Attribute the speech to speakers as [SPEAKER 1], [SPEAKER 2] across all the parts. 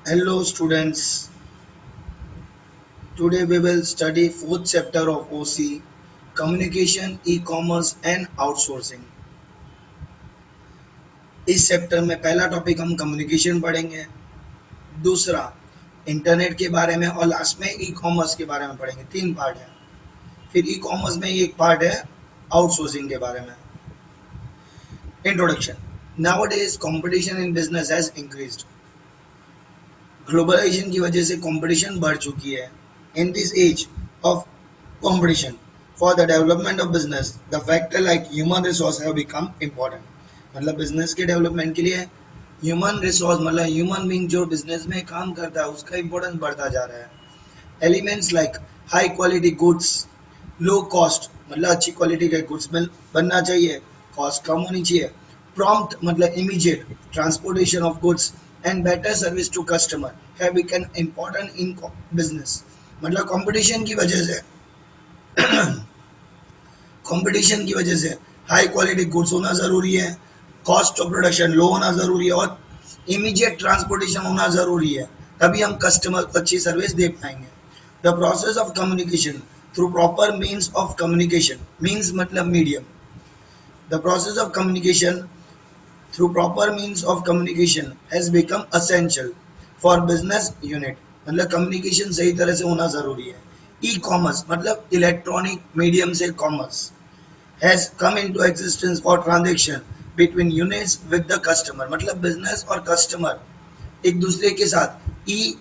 [SPEAKER 1] Hello students, today we will study fourth chapter of OC, Communication, E-commerce and Outsourcing. इस chapter में पहला topic हम communication पढ़ेंगे, दूसरा इंटरनेट के बारे में और लास्ट में ई कॉमर्स के बारे में पढ़ेंगे। तीन पार्ट है। फिर ई कॉमर्स में एक पार्ट है आउटसोर्सिंग के बारे में। Introduction. Nowadays competition in business has increased. Globalisation की वजह से कंपटीशन बढ़ चुकी है। In this age of competition for the development of business the factor like human resource have become important. मतलब बिजनेस के डेवलपमेंट के लिए ह्यूमन रिसोर्स मतलब ह्यूमन बीइंग जो बिजनेस में काम करता है उसका इम्पोर्टेंस बढ़ता जा रहा है। Elements like high quality goods, low cost मतलब अच्छी क्वालिटी के गुड्स बनना चाहिए, कॉस्ट कम होनी चाहिए, प्रॉम्प्ट मतलब immediate transportation of goods and better service to customer have become important in business. मतलब कंपटीशन की वजह से हाई क्वालिटी गुड्स होना ज़रूरी है, कॉस्ट ऑफ प्रोडक्शन लो होना ज़रूरी है और इमीडिएट ट्रांसपोर्टेशन होना ज़रूरी है, तभी हम कस्टमर को अच्छी सर्विस दे पाएंगे। The process of communication through proper means of communication, means मतलब medium. The process of communication through proper means of communication has become essential for business unit। मतलब कम्युनिकेशन सही तरह से होना जरूरी है। ई कॉमर्स मतलब इलेक्ट्रॉनिक मीडियम से commerce has come into existence for transaction between units with the customer। मतलब बिजनेस और कस्टमर एक दूसरे के साथ ई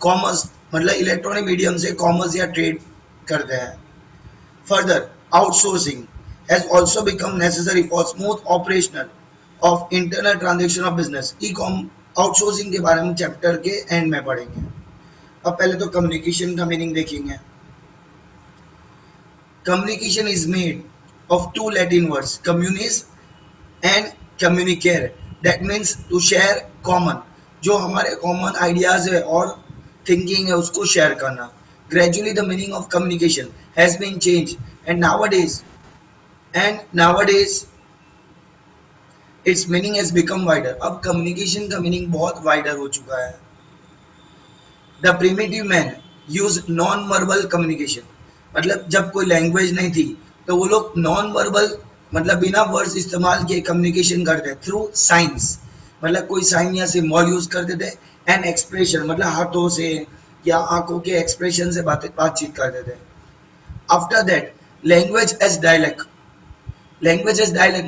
[SPEAKER 1] कॉमर्स मतलब इलेक्ट्रॉनिक मीडियम से कॉमर्स या ट्रेड करते हैं। Further, outsourcing has also become necessary for smooth operational of internal transaction of business। E-com outsourcing के बारे में चैप्टर के एंड में पढ़ेंगे। अब पहले तो कम्युनिकेशन का मीनिंग देखेंगे। Communication is made of two Latin words communis and communicare, that means to share common, जो हमारे कॉमन आइडियाज है और थिंकिंग है उसको शेयर करना। Gradually the meaning of communication has been change and nowadays its meaning has become wider. अब communication का meaning बहुत वाइडर हो चुका है। The primitive man use non verbal communication. मतलब जब कोई लैंग्वेज नहीं थी तो वो लोग नॉन वर्बल मतलब बिना वर्ड्स इस्तेमाल किए कम्युनिकेशन करते थ्रू साइंस। मतलब कोई साइन या सिंबल यूज करते थे एंड एक्सप्रेशन मतलब हाथों से या आंखों के एक्सप्रेशन से बातचीत करते थे। After that language as dialect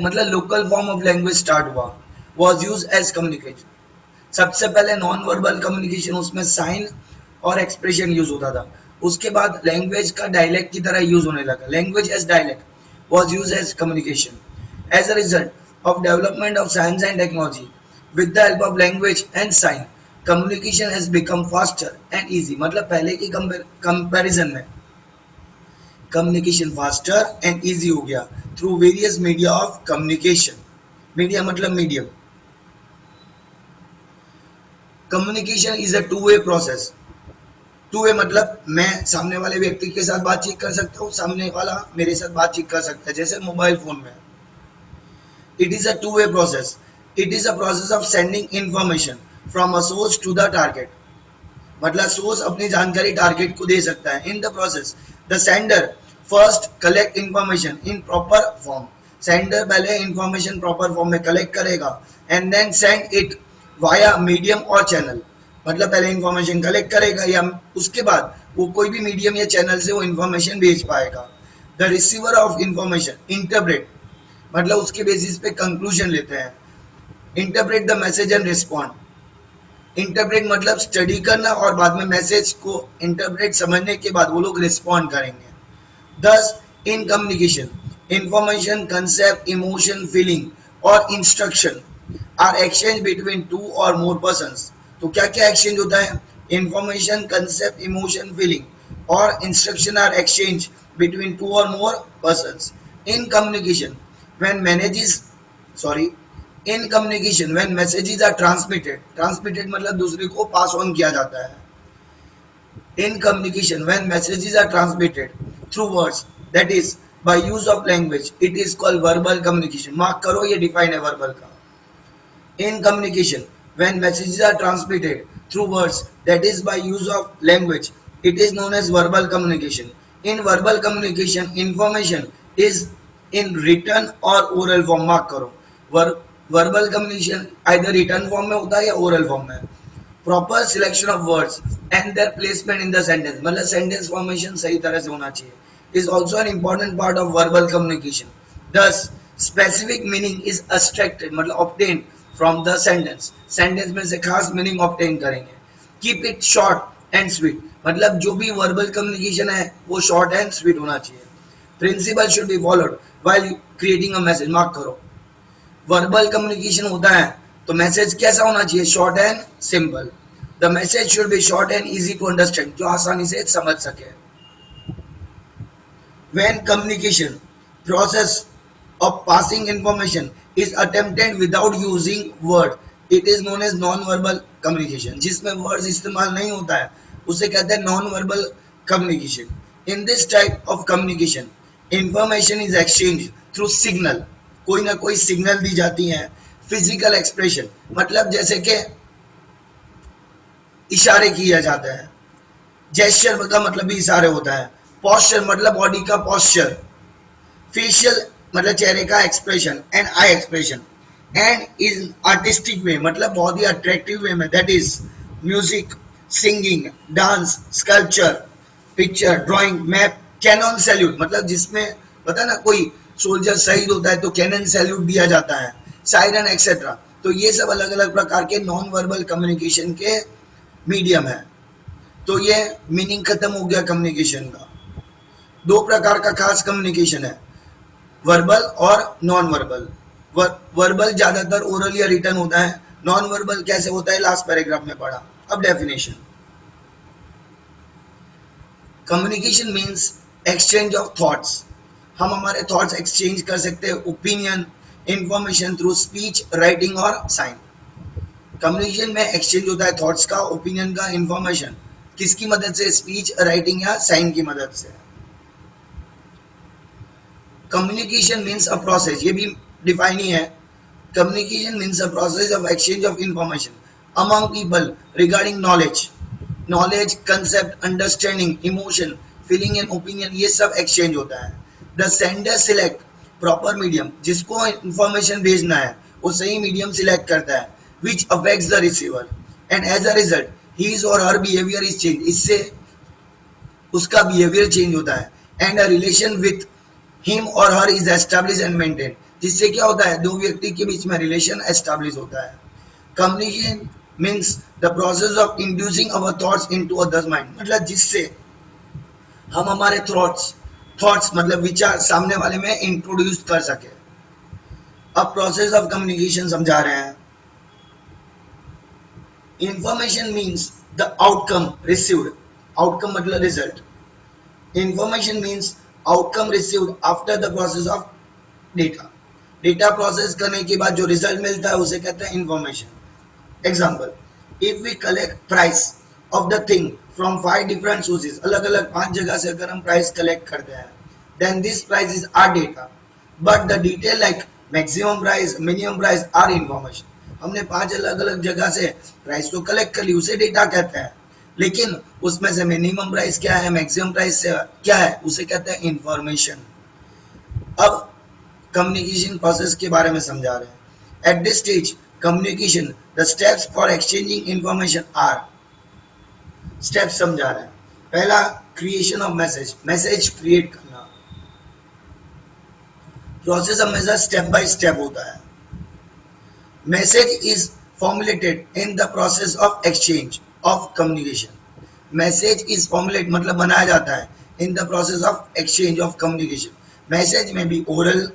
[SPEAKER 1] मतलब local form of language start हुआ, वॉज यूज एज कम्युनिकेशन। सबसे पहले नॉन वर्बल कम्युनिकेशन उसमें साइन और एक्सप्रेशन यूज होता था, उसके बाद लैंग्वेज का डायलेक्ट की तरह यूज होने लगा। Language as dialect was use as communication. As a result of development of science and technology with the help of language and sign communication has become faster and easy. मतलब पहले की comparison में communication faster and easy हो गया through various media of communication. Media मतलब medium. Communication is a two way process. Two way मतलब मैं सामने वाले व्यक्ति के साथ बातचीत कर सकता हूँ, सामने वाला मेरे साथ बातचीत कर सकता है, जैसे मोबाइल फोन में। It is a two way process. It is a process of sending information from a source to the target. मतलब सोर्स अपनी जानकारी टारगेट को दे सकता है। In the process the sender first collect information in proper form. Sender पहले information proper form में collect करेगा and then send it via medium और चैनल। मतलब पहले इंफॉर्मेशन कलेक्ट करेगा या उसके बाद वो कोई भी मीडियम या चैनल से वो इंफॉर्मेशन भेज पाएगा। The receiver of information interpret मतलब उसके बेसिस पे कंक्लूजन लेते हैं। Interpret the message and respond. Interpret मतलब स्टडी करना और बाद में मैसेज को इंटरप्रेट समझने के बाद वो लोग रिस्पॉन्ड करेंगे। Thus in communication information concept emotion feeling और instruction are exchange between two or more persons. तो क्या क्या एक्सचेंज होता है? इंफॉर्मेशन कंसेप्ट इमोशन फीलिंग और instruction are exchange between two or more persons. In communication when manages sorry in communication when messages are transmitted मतलब दूसरे को pass on किया जाता है। In communication when messages are transmitted through words that is by use of language it is called verbal communication. Mark करो ये define है verbal का। In communication When messages are transmitted through words, that is by use of language, it is known as verbal communication. In verbal communication, information is in written or oral form. Mark करो, verbal communication either written form में होता है या oral form में. Proper selection of words and their placement in the sentence, मतलब sentence formation सही तरह से होना चाहिए, is also an important part of verbal communication. Thus, specific meaning is extracted, मतलब obtained from the sentence. Sentence में से खास meaning obtain करेंगे. Keep it short and sweet, मतलब जो भी verbal communication है वो short and sweet होना चाहिए. Principle should be followed while creating a message. Mark करो, वर्बल कम्युनिकेशन होता है तो मैसेज कैसा होना चाहिए? Short and simple. The message should be short and easy to understand, जो आसानी से समझ सके. When communication process of passing information is attempted without using word, it is known as non verbal communication. जिसमें words इस्तेमाल नहीं होता है उसे कहते हैं non verbal communication. In this type of communication information is exchange through signal, कोई ना कोई सिग्नल दी जाती है. फिजिकल एक्सप्रेशन, मतलब जैसे कि इशारे किया जाता है. जेस्चर का मतलब भी इशारे होता है. पोस्चर मतलब बॉडी का पोस्चर. फेशियल मतलब चेहरे का expression and eye expression. And in artistic way मतलब बहुत ही अट्रैक्टिव वे में, that is music, singing, dance, sculpture, picture, drawing, map, cannon salute, मतलब जिसमें पता ना कोई सोल्जर शहीद होता है तो कैनन सैल्यूट दिया जाता है, सायरन एक्सेट्रा. तो ये सब अलग अलग प्रकार के नॉन वर्बल कम्युनिकेशन के मीडियम है. तो ये मीनिंग खत्म हो गया कम्युनिकेशन का. दो प्रकार का खास कम्युनिकेशन है, वर्बल और नॉन वर्बल. वर्बल ज्यादातर ओरल या रिटर्न होता है. नॉन वर्बल कैसे होता है लास्ट पैराग्राफ में पढ़ा. अब definition. Communication means exchange of thoughts, हम हमारे थॉट्स एक्सचेंज कर सकते हैं. Opinion, information through speech, writing और साइन. कम्युनिकेशन में एक्सचेंज होता है थॉट्स का, ओपिनियन का, इंफॉर्मेशन किसकी मदद से? स्पीच, राइटिंग या साइन की मदद से. कम्युनिकेशन मीन्स अ प्रोसेस, ये भी डिफाइन ही है. Communication means a process of exchange of information among people regarding knowledge. Knowledge, concept, understanding, emotion, feeling and opinion, ये सब एक्सचेंज होता है. The sender select proper medium, जिसको इंफॉर्मेशन भेजना है वो सही मीडियम सिलेक्ट करता है, which affects the receiver and as a result his or her behaviour is change, इससे उसका बिहेवियर चेंज होता है. And a relation with him और हर इज एस्टैब्लिश एंड मेंटेन, जिससे क्या होता है? दो व्यक्ति के बीच में रिलेशन एस्टैब्लिश होता है. Communication means the process of inducing our thoughts into others mind, मतलब जिससे हम हमारे थॉट्स मतलब विचार सामने वाले में इंट्रोड्यूस कर सके. अब प्रोसेस ऑफ कम्युनिकेशन समझा रहे हैं. Information means the outcome received, outcome मतलब result. Information means outcome received after the process of data. Data process करने के बाद जो रिजल्ट मिलता है उसे कहते हैं information. Example, if we collect price of the thing from 5 different sources, अलग अलग 5 जगह से अगर हम प्राइस कलेक्ट करते हैं, then this price is are data, but the detail like maximum price, minimum price are information. हमने 5 अलग अलग जगह से प्राइस तो कलेक्ट कर ली, उसे डेटा कहते हैं. लेकिन उसमें से मिनिमम प्राइस क्या है, मैक्सिमम प्राइस क्या है, उसे कहते हैं इंफॉर्मेशन. अब कम्युनिकेशन प्रोसेस के बारे में समझा रहे हैं. At this stage communication the steps for exchanging information are. Steps समझा रहे हैं. पहला, creation of message, message create करना. प्रोसेस हमेशा स्टेप बाय स्टेप होता है. Message is formulated in the process of exchange of communication. Message is formulate मतलब बनाया जाता है in the process of exchange of communication. Message में भी ओरल,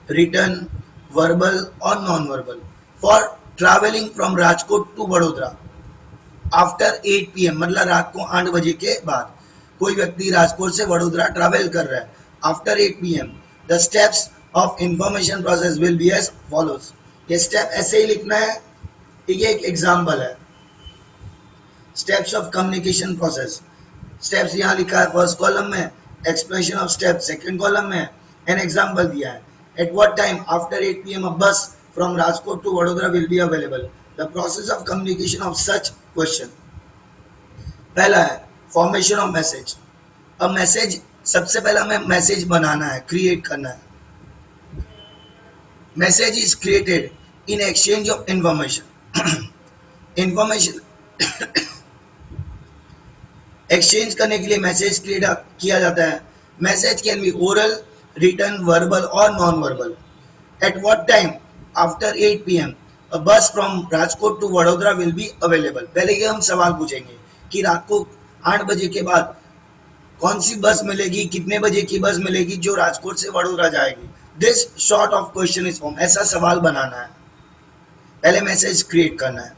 [SPEAKER 1] रिटर्न, वर्बल और non verbal. For travelling from Rajkot to Vadodara after 8 PM, मतलब रात को 8 बजे के बाद कोई व्यक्ति राजकोट से वडोदरा ट्रैवल कर रहा है after 8 PM. The steps of information process will be as follows. ये स्टेप ऐसे ही लिखना है. ये एक एग्जाम्पल है. Steps of communication process. Steps यहाँ लिखा है फर्स्ट कॉलम में, explanation of step second column में, एन एग्जाम्पल दिया है. At what time after 8 PM a bus from Rajkot to Vadodara will be available. The process of communication of such question. पहला है formation of message. अब message सबसे पहला हमें message बनाना है, क्रिएट करना है. Message is created in exchange of information. Information exchange करने के लिए मैसेज क्रिएट किया जाता है. Message can be oral, written, verbal और non verbal. At what time after 8 PM a bus from Rajkot to Vadodara will be available. पहले ये हम सवाल पूछेंगे कि रात को 8 बजे के बाद कौन सी बस मिलेगी, कितने बजे की बस मिलेगी जो राजकोट से वडोदरा जाएगी. This short of question is form. ऐसा सवाल बनाना है. पहले मैसेज क्रिएट करना है.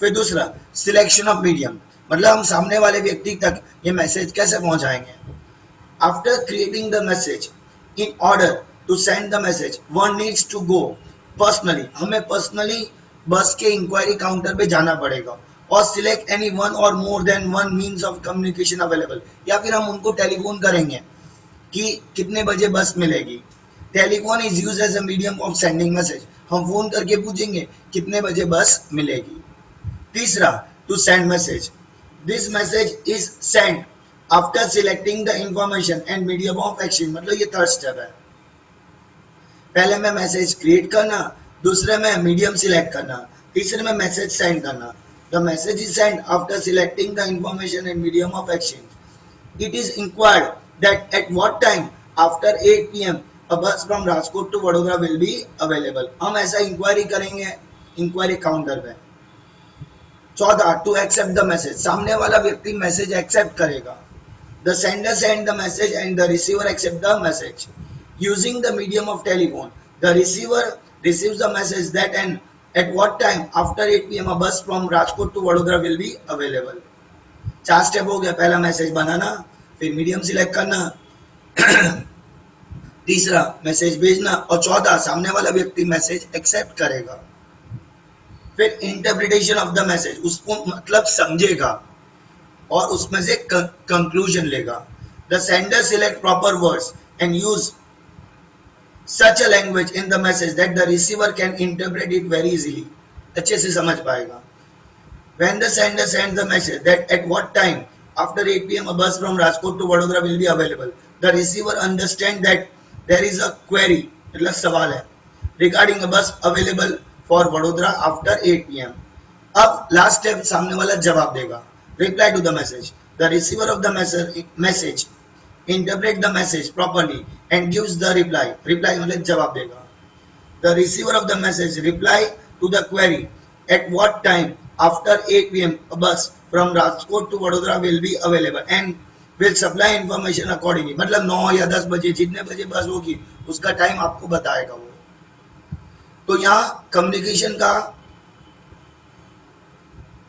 [SPEAKER 1] फिर दूसरा सिलेक्शन ऑफ मीडियम, मतलब हम सामने वाले व्यक्ति तक ये मैसेज कैसे पहुंचाएंगे. After creating the message, in order to send the message one needs to go personally. हमें पर्सनली बस के इंक्वायरी काउंटर पे जाना पड़ेगा. और सिलेक्ट एनी वन और more than one means of communication available. या फिर हम उनको टेलीफोन करेंगे कि कितने बजे बस मिलेगी. Telephone is use as a medium of sending message. हम फोन करके पूछेंगे कितने बजे बस मिलेगी. तीसरा to send message. This message is send after selecting the information and medium of exchange. मतलब ये थर्ड स्टेप है. पहले में मैसेज क्रिएट करना, दूसरे में मीडियम सिलेक्ट करना, तीसरे में मैसेज सेंड करना. The message is send after selecting the information and medium of exchange. It is inquired that at what time after 8 PM a bus from Rajkot to Vadodara will be available. हम ऐसा inquiry करेंगे inquiry counter पे. चौथा to accept the message. सामने वाला व्यक्ति message accept करेगा. The sender send the message and the receiver accept the message. Using the medium of telephone, the receiver receives the message that and at what time after 8 PM a bus from Rajkot to Vadodara will be available. 4 step हो गया. पहला message बनाना, फिर medium select करना, तीसरा message भेजना और चौथा सामने वाला व्यक्ति मैसेज एक्सेप्ट करेगा. फिर इंटरप्रिटेशन ऑफ द मैसेज, उसको मतलब समझेगा और उसमें से कंक्लूजन लेगा. The sender select proper words and use such a language in the message that the receiver can interpret it very easily. अच्छे से समझ पाएगा. When the sender sends the message that at what time after 8 PM a bus from Rajkot to Vadodara will be available, the receiver understand that there is a query, मतलब सवाल है, regarding a bus available for Vadodara after 8 PM. अब last step सामने वाला जवाब देगा. Reply to the message. The receiver of the message interpret the message properly and gives the reply. Reply मतलब जवाब देगा. The receiver of the message reply to the query at what time after 8 PM a bus from Rajkot to Vadodara will be available and will supply information accordingly. मतलब 9 या 10 बजे जितने बजे बस होगी उसका टाइम आपको बताएगा वो. तो यहाँ कम्युनिकेशन का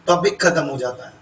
[SPEAKER 1] टॉपिक खत्म हो जाता है.